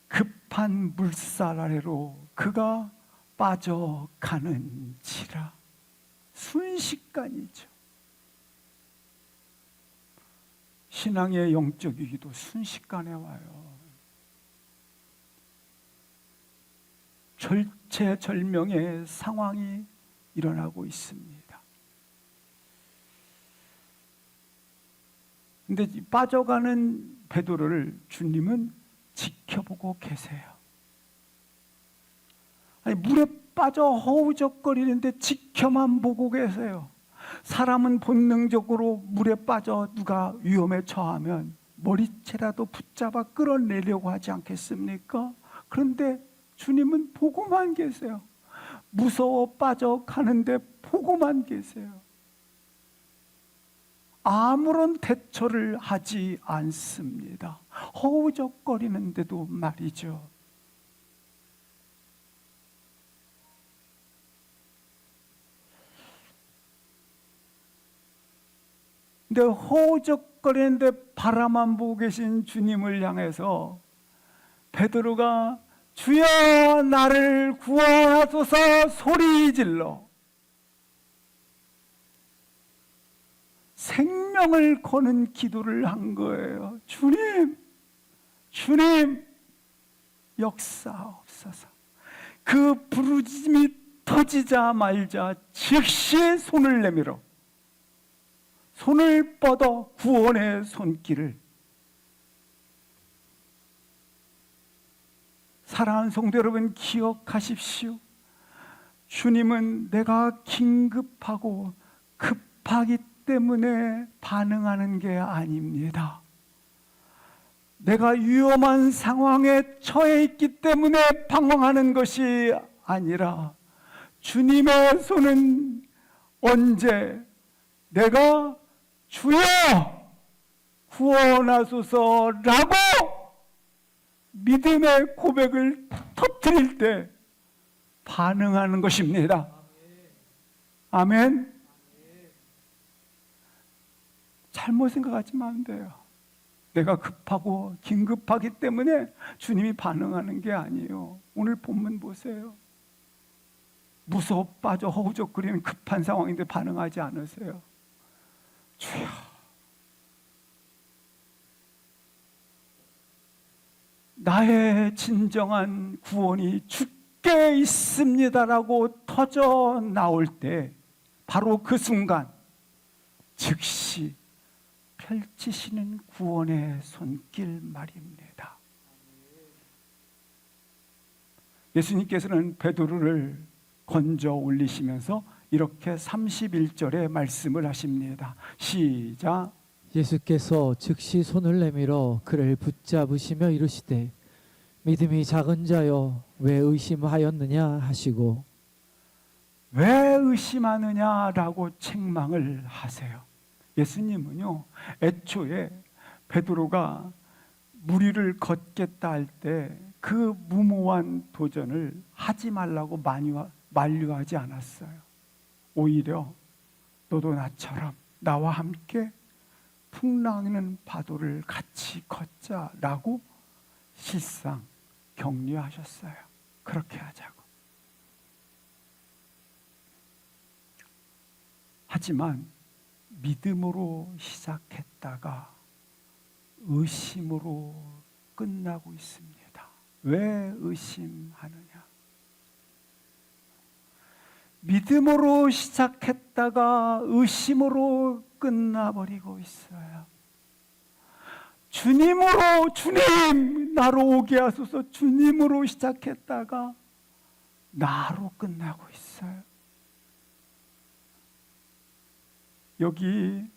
급한 물살 아래로 그가 빠져가는지라. 순식간이죠. 신앙의 영적 위기도 순식간에 와요. 절체절명의 상황이 일어나고 있습니다. 근데 빠져가는 베드로를 주님은 지켜보고 계세요. 아니, 물에 빠져 허우적거리는데 지켜만 보고 계세요. 사람은 본능적으로 물에 빠져 누가 위험에 처하면 머리채라도 붙잡아 끌어내려고 하지 않겠습니까? 그런데 주님은 보고만 계세요. 무서워 빠져가는데 보고만 계세요. 아무런 대처를 하지 않습니다. 허우적거리는데도 말이죠. 근데 허우적거리는데 바라만 보고 계신 주님을 향해서 베드로가 주여 나를 구원하소서 소리질러 생명을 거는 기도를 한 거예요. 주님 역사하옵소서. 그 부르짖음이 터지자 말자 즉시 손을 내밀어 손을 뻗어 구원의 손길을. 사랑하는 성도 여러분, 기억하십시오. 주님은 내가 긴급하고 급하기 때문에 반응하는 게 아닙니다. 내가 위험한 상황에 처해 있기 때문에 방황하는 것이 아니라 주님의 손은 언제 내가 주여 구원하소서라고 믿음의 고백을 터뜨릴 때 반응하는 것입니다. 아멘. 잘못 생각하지만 안 돼요. 내가 급하고 긴급하기 때문에 주님이 반응하는 게 아니에요. 오늘 본문 보세요. 무서워 빠져 허우적거리는 급한 상황인데 반응하지 않으세요. 주여, 나의 진정한 구원이 주께 있습니다라고 터져 나올 때 바로 그 순간 즉시 펼치시는 구원의 손길 말입니다. 예수님께서는 베드로를 건져 올리시면서 이렇게 31절에 말씀을 하십니다. 시작. 예수께서 즉시 손을 내밀어 그를 붙잡으시며 이르시되 믿음이 작은 자여 왜 의심하였느냐 하시고. 왜 의심하느냐라고 책망을 하세요. 예수님은요, 애초에 베드로가 무리를 걷겠다 할 때 그 무모한 도전을 하지 말라고 만류하지 않았어요. 오히려 너도 나처럼 나와 함께 풍랑이는 파도를 같이 걷자라고 실상 격려하셨어요. 그렇게 하자고. 하지만 믿음으로 시작했다가 의심으로 끝나고 있습니다. 왜 의심하느냐? 믿음으로 시작했다가 의심으로 끝나버리고 있어요. 주님으로, 주님 나로 오게 하소서, 주님으로 시작했다가 나로 끝나고 있어요. 여기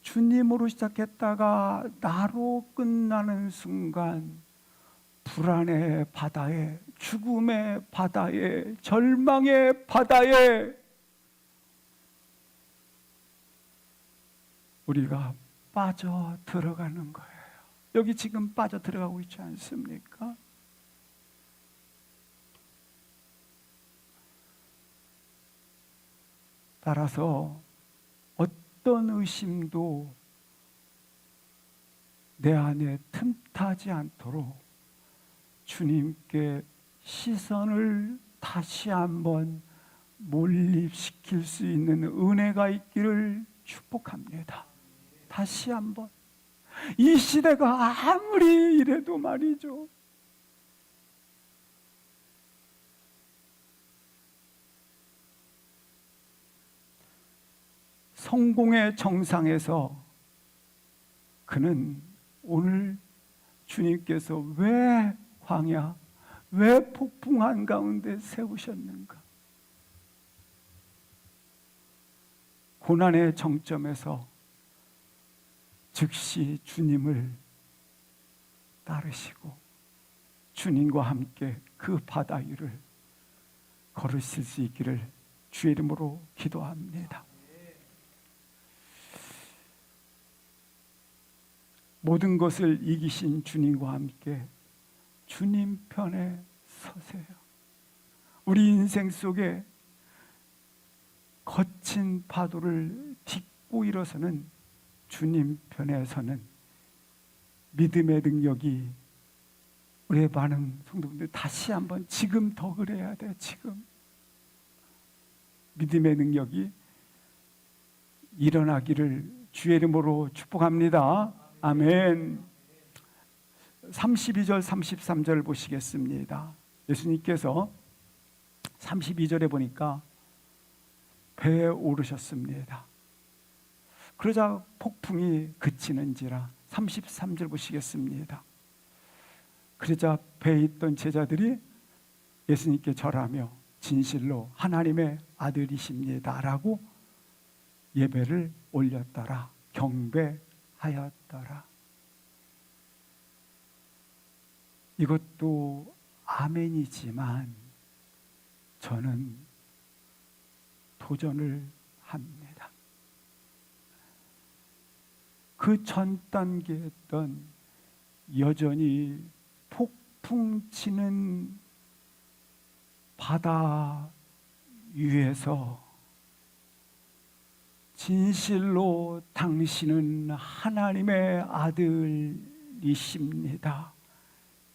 주님으로 시작했다가 나로 끝나는 순간 불안의 바다에, 죽음의 바다에, 절망의 바다에 우리가 빠져 들어가는 거예요. 여기 지금 빠져 들어가고 있지 않습니까? 따라서 어떤 의심도 내 안에 틈타지 않도록 주님께 시선을 다시 한번 몰입시킬 수 있는 은혜가 있기를 축복합니다. 다시 한번. 이 시대가 아무리 이래도 말이죠. 성공의 정상에서 그는 오늘 주님께서 왜 광야, 왜 폭풍 한가운데 세우셨는가? 고난의 정점에서 즉시 주님을 따르시고 주님과 함께 그 바다 위를 걸으실 수 있기를 주의 이름으로 기도합니다. 모든 것을 이기신 주님과 함께 주님 편에 서세요. 우리 인생 속에 거친 파도를 딛고 일어서는 주님 편에 서는 믿음의 능력이 우리의 많은 성도분들 다시 한번 지금 더 그래야 돼. 지금 믿음의 능력이 일어나기를 주의 이름으로 축복합니다. 아멘. 32절 33절 보시겠습니다. 예수님께서 32절에 보니까 배에 오르셨습니다. 그러자 폭풍이 그치는지라. 33절 보시겠습니다. 그러자 배에 있던 제자들이 예수님께 절하며 진실로 하나님의 아들이십니다 라고 예배를 올렸더라. 경배하였더라. 이것도 아멘이지만 저는 도전을 합니다. 그 전 단계였던 여전히 폭풍 치는 바다 위에서 진실로 당신은 하나님의 아들이십니다.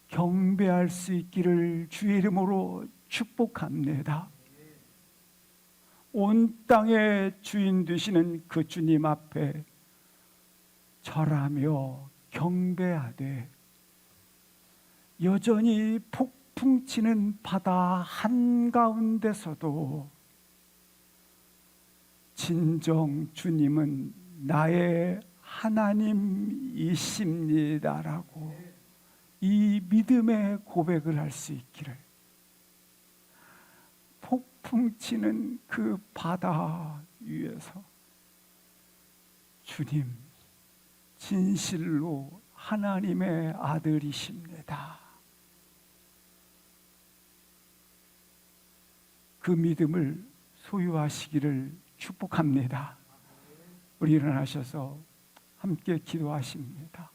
경배할 수 있기를 주의 이름으로 축복합니다. 온 땅의 주인 되시는 그 주님 앞에 절하며 경배하되 여전히 폭풍 치는 바다 한가운데서도 진정 주님은 나의 하나님이십니다라고 이 믿음의 고백을 할 수 있기를, 폭풍 치는 그 바다 위에서 주님 진실로 하나님의 아들이십니다. 그 믿음을 소유하시기를 축복합니다. 우리 일어나셔서 함께 기도하십니다.